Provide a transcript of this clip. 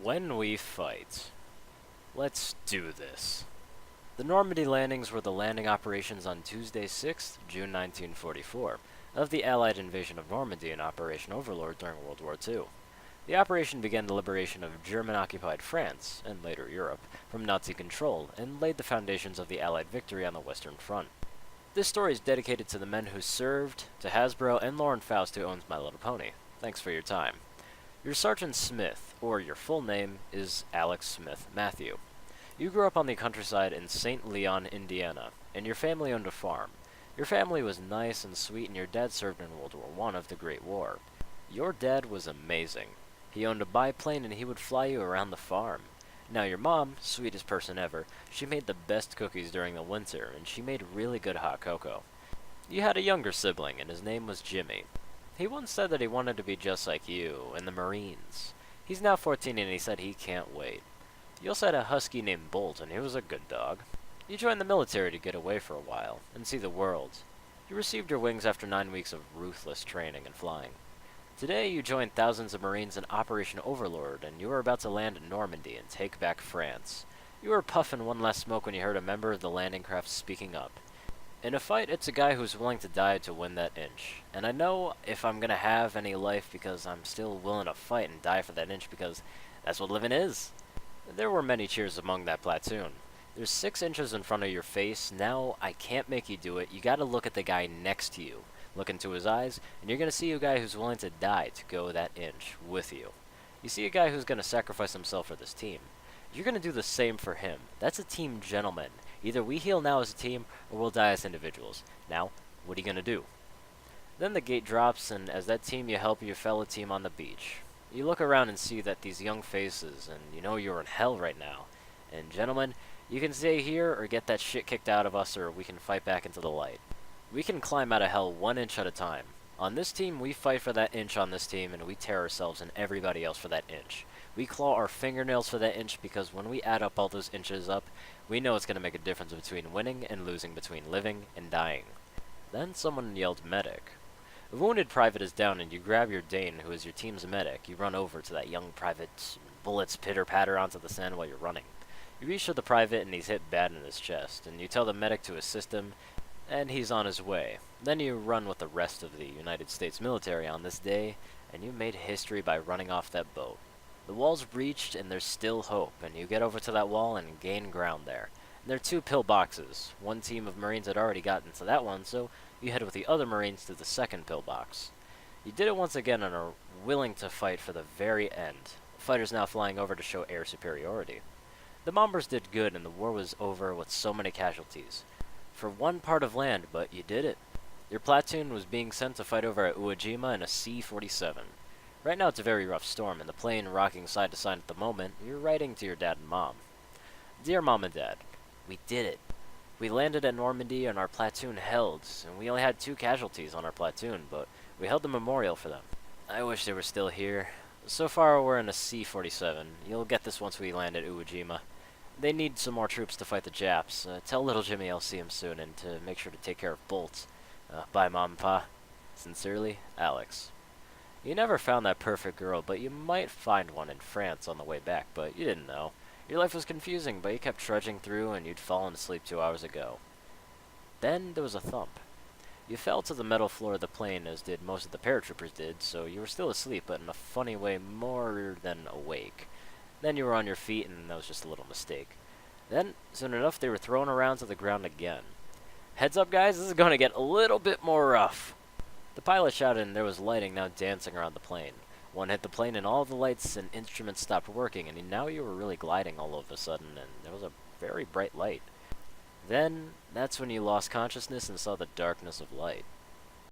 When we fight. Let's do this. The Normandy landings were the landing operations on Tuesday, 6th June 1944, of the Allied invasion of Normandy in Operation Overlord during World War II. The operation began the liberation of German-occupied France, and later Europe, from Nazi control, and laid the foundations of the Allied victory on the Western Front. This story is dedicated to the men who served, to Hasbro, and Lauren Faust, who owns My Little Pony. Thanks for your time. Your Sergeant Smith, or your full name, is Alex Smith Matthew. You grew up on the countryside in St. Leon, Indiana, and your family owned a farm. Your family was nice and sweet, and your dad served in World War I of the Great War. Your dad was amazing. He owned a biplane, and he would fly you around the farm. Now your mom, sweetest person ever, she made the best cookies during the winter, and she made really good hot cocoa. You had a younger sibling, and his name was Jimmy. He once said that he wanted to be just like you, in the Marines. He's now 14 and he said he can't wait. You also had a husky named Bolt, and he was a good dog. You joined the military to get away for a while, and see the world. You received your wings after 9 weeks of ruthless training and flying. Today you joined thousands of Marines in Operation Overlord, and you are about to land in Normandy and take back France. You were puffing one last smoke when you heard a member of the landing craft speaking up. In a fight, it's a guy who's willing to die to win that inch. And I know if I'm gonna have any life because I'm still willing to fight and die for that inch because that's what living is. There were many cheers among that platoon. There's 6 inches in front of your face. Now, I can't make you do it. You gotta look at the guy next to you. Look into his eyes, and you're gonna see a guy who's willing to die to go that inch with you. You see a guy who's gonna sacrifice himself for this team. You're gonna do the same for him. That's a team gentleman. Either we heal now as a team, or we'll die as individuals. Now, what are you gonna do? Then the gate drops, and as that team, you help your fellow team on the beach. You look around and see that these young faces, and you know you're in hell right now. And gentlemen, you can stay here, or get that shit kicked out of us, or we can fight back into the light. We can climb out of hell 1 inch at a time. On this team, we fight for that inch on this team, and we tear ourselves and everybody else for that inch. We claw our fingernails for that inch because when we add up all those inches up, we know it's going to make a difference between winning and losing, between living and dying. Then someone yelled medic. A wounded private is down and you grab your Dane, who is your team's medic. You run over to that young private, bullets pitter-patter onto the sand while you're running. You reach for the private and he's hit bad in his chest, and you tell the medic to assist him, and he's on his way. Then you run with the rest of the United States military on this day, and you made history by running off that boat. The wall's breached, and there's still hope, and you get over to that wall and gain ground there. And there are 2 pillboxes. One team of Marines had already gotten to that one, so you head with the other Marines to the second pillbox. You did it once again and are willing to fight for the very end. Fighters now flying over to show air superiority. The bombers did good, and the war was over with so many casualties. For one part of land, but you did it. Your platoon was being sent to fight over at Iwo Jima in a C-47. Right now it's a very rough storm, and the plane rocking side to side at the moment. You're writing to your dad and mom. Dear Mom and Dad, we did it. We landed at Normandy and our platoon held, and we only had 2 casualties on our platoon, but we held the memorial for them. I wish they were still here. So far we're in a C-47. You'll get this once we land at Iwo Jima. They need some more troops to fight the Japs. Tell little Jimmy I'll see him soon, and to make sure to take care of Bolt. Bye, Mom and Pa. Sincerely, Alex. You never found that perfect girl, but you might find one in France on the way back, but you didn't know. Your life was confusing, but you kept trudging through, and you'd fallen asleep 2 hours ago. Then there was a thump. You fell to the metal floor of the plane, as did most of the paratroopers did, so you were still asleep, but in a funny way more than awake. Then you were on your feet, and that was just a little mistake. Then, soon enough, they were thrown around to the ground again. Heads up, guys, this is going to get a little bit more rough. The pilot shouted, and there was lighting now dancing around the plane. One hit the plane, and all the lights and instruments stopped working, and now you were really gliding all of a sudden, and there was a very bright light. Then, that's when you lost consciousness and saw the darkness of light.